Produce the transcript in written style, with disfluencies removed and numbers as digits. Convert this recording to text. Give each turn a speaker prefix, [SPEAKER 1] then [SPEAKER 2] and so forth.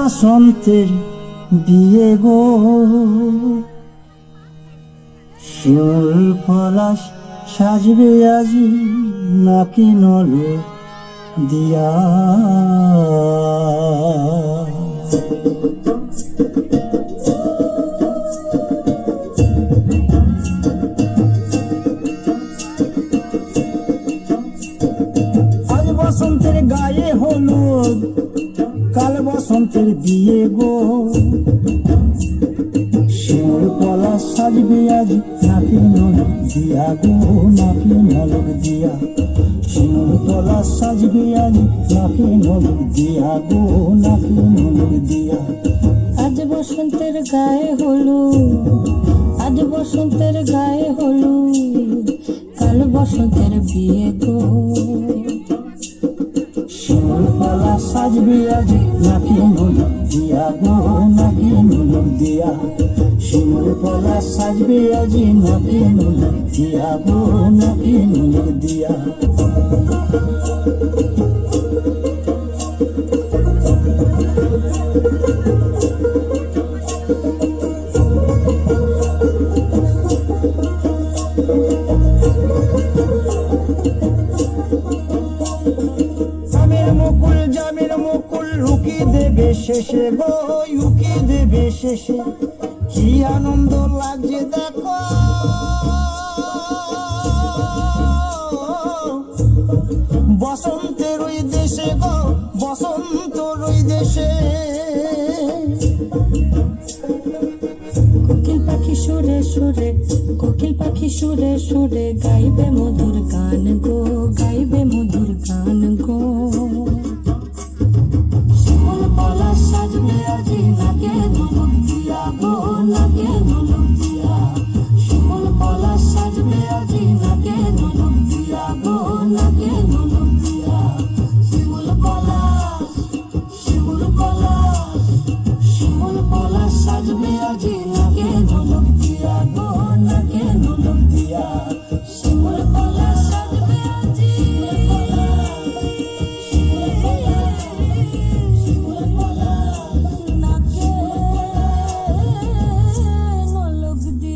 [SPEAKER 1] বসন্তের বিয়ে গো, শিমুল পলাশ সাজবে আজি নাকি নলে দিয়া। আজ বসন্তের গায়ে হলুদ, কাল বসন্তের বিয়ে গো, শিমুল পলাশ সাজবে আজি নাকি নলক দিয়া গো, নাকি নলক দিয়া। শিমুল পলাশ সাজবে আজি নাকি নলক দিয়া গো, নাকি নলক দিয়া।
[SPEAKER 2] আজ বসন্তের গায়ে হলুদ, আজ বসন্তের গায়ে হলুদ, কাল বসন্তের বিয়ে গো।
[SPEAKER 1] শিমুল পলাশ সাজবে আজি নাকি নলক দিয়া গো, নাকি নলক দিয়া। শিমুল পলাশ সাজবে আজি নাকি নলক দিয়া গো, নাকি নলক দিয়া। জামের মুকুল রুকি দেবে শেষে গো, রুকি দেবে শেষে। কি আনন্দ লাগছে দেখো, বসন্তের ওই দেশে গো, বসন্তর ওই দেশে।
[SPEAKER 2] কোকিল পাখি সুরে সুরে, কোকিল পাখি সুরে সুরে গাইবে মধুর গান গো, গাইবে মধুর গান গো।